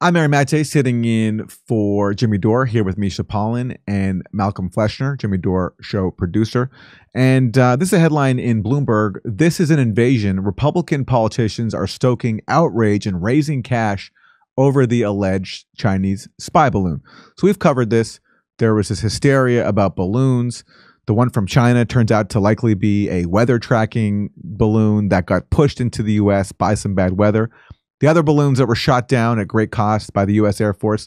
I'm Aaron Maté, sitting in for Jimmy Dore, here with Misha Pollan and Malcolm Fleschner, Jimmy Dore show producer. And this is a headline in Bloomberg. This is an invasion. Republican politicians are stoking outrage and raising cash over the alleged Chinese spy balloon. So we've covered this. There was this hysteria about balloons. The one from China turns out to likely be a weather tracking balloon that got pushed into the U.S. by some bad weather. The other balloons that were shot down at great cost by the U.S. Air Force,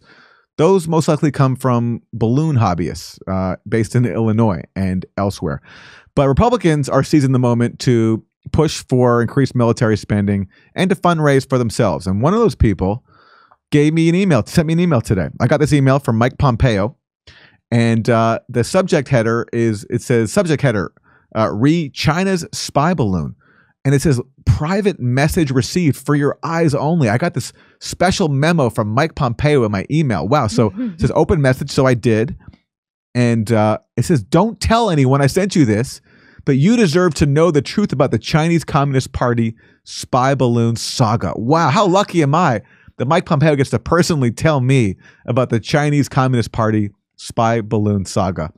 those most likely come from balloon hobbyists based in Illinois and elsewhere. But Republicans are seizing the moment to push for increased military spending and to fundraise for themselves. And one of those people sent me an email today. I got this email from Mike Pompeo, and the subject header says, re China's spy balloon. And it says, private message received for your eyes only. I got this special memo from Mike Pompeo in my email. Wow. So it says open message. So I did. And it says, don't tell anyone I sent you this, but you deserve to know the truth about the Chinese Communist Party spy balloon saga. Wow. How lucky am I that Mike Pompeo gets to personally tell me about the Chinese Communist Party spy balloon saga.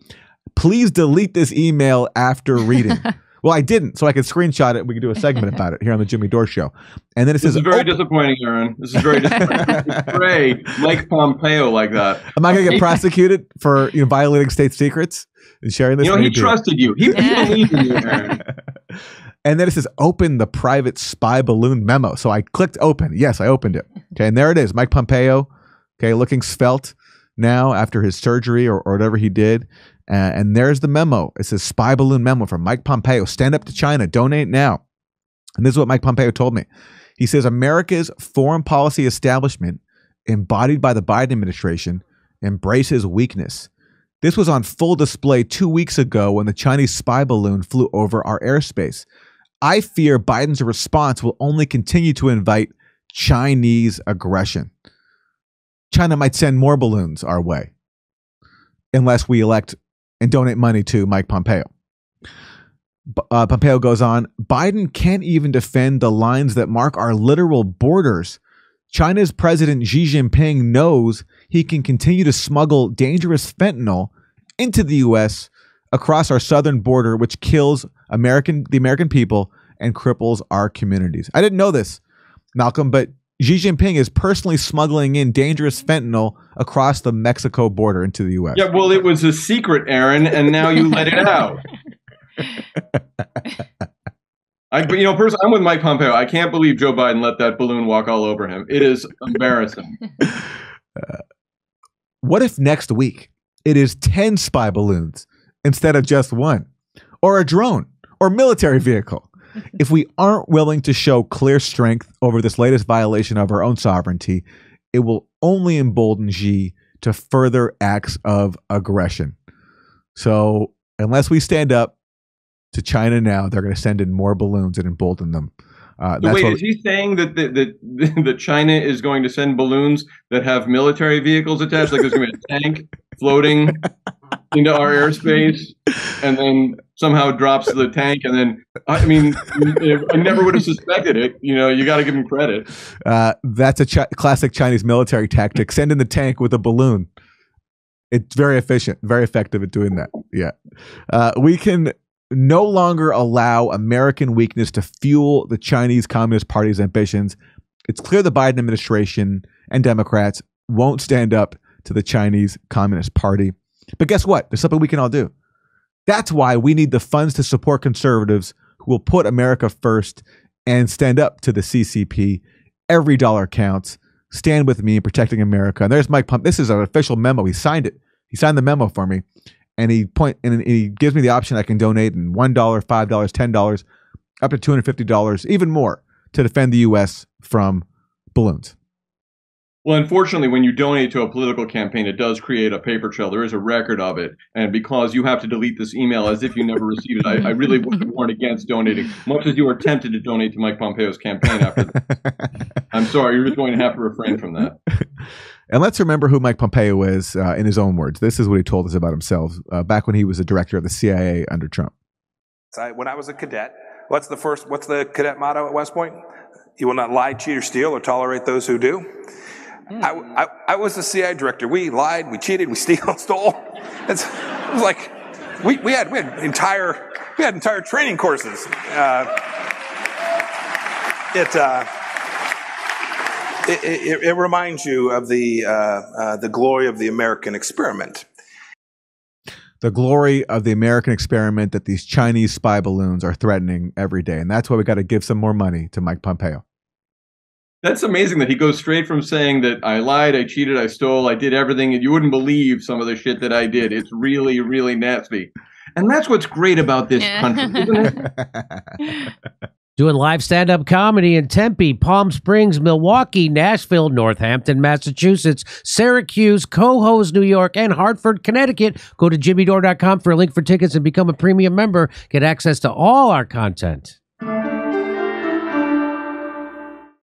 Please delete this email after reading. Well, I didn't, so I could screenshot it. We could do a segment about it here on the Jimmy Dore Show. And then it says, "This is very disappointing, Aaron. This is very disappointing. Betray Mike Pompeo like that. Am I going to get prosecuted for violating state secrets and sharing this? He trusted you. He believed in you, Aaron." And then it says, "Open the private spy balloon memo." So I clicked open. Yes, I opened it. Okay, and there it is, Mike Pompeo. Okay, looking svelte now after his surgery or whatever he did. And there's the memo. It says spy balloon memo from Mike Pompeo. Stand up to China. Donate now. And this is what Mike Pompeo told me. He says America's foreign policy establishment, embodied by the Biden administration, embraces weakness. This was on full display 2 weeks ago when the Chinese spy balloon flew over our airspace. I fear Biden's response will only continue to invite Chinese aggression. China might send more balloons our way unless we elect and donate money to Mike Pompeo. Pompeo goes on, Biden can't even defend the lines that mark our literal borders. China's President Xi Jinping knows he can continue to smuggle dangerous fentanyl into the U.S. across our southern border, which kills the American people and cripples our communities. I didn't know this, Malcolm, but Xi Jinping is personally smuggling in dangerous fentanyl across the Mexico border into the U.S. Yeah, well, it was a secret, Aaron, and now you let it out. Personally, I'm with Mike Pompeo. I can't believe Joe Biden let that balloon walk all over him. It is embarrassing. What if next week it is 10 spy balloons instead of just one, or a drone, or military vehicle? If we aren't willing to show clear strength over this latest violation of our own sovereignty, it will only embolden Xi to further acts of aggression. So unless we stand up to China now, they're going to send in more balloons and embolden them. Is he saying that China is going to send balloons that have military vehicles attached? Like there's going to be a tank floating into our airspace and then somehow drops the tank, and then I never would have suspected it. You got to give him credit. That's a classic Chinese military tactic. Send in the tank with a balloon. It's very efficient, very effective at doing that. Yeah, we can no longer allow American weakness to fuel the Chinese Communist Party's ambitions. It's clear the Biden administration and Democrats won't stand up to the Chinese Communist Party. But guess what? There's something we can all do. That's why we need the funds to support conservatives who will put America first and stand up to the CCP. Every dollar counts. Stand with me in protecting America. And there's Mike Pompeo. This is an official memo. He signed it. He signed the memo for me. And he gives me the option I can donate in $1, $5, $10, up to $250, even more, to defend the U.S. from balloons. Well, unfortunately, when you donate to a political campaign, it does create a paper trail. There is a record of it. And because you have to delete this email as if you never received it, I really would warn against donating, much as you are tempted to donate to Mike Pompeo's campaign after this. I'm sorry, you're just going to have to refrain from that. And let's remember who Mike Pompeo is in his own words. This is what he told us about himself back when he was the director of the CIA under Trump. When I was a cadet, what's the cadet motto at West Point? You will not lie, cheat, or steal, or tolerate those who do. I was the CIA director. We lied, we cheated, we stole. It was like we had entire training courses. It reminds you of the glory of the American experiment. The glory of the American experiment that these Chinese spy balloons are threatening every day. And that's why we got to give some more money to Mike Pompeo. That's amazing that he goes straight from saying that I lied, I cheated, I stole, I did everything, and you wouldn't believe some of the shit that I did. It's really, really nasty. And that's what's great about this country, isn't it? Doing live stand-up comedy in Tempe, Palm Springs, Milwaukee, Nashville, Northampton, Massachusetts, Syracuse, Cohoes, New York, and Hartford, Connecticut. Go to jimmydore.com for a link for tickets and become a premium member. Get access to all our content.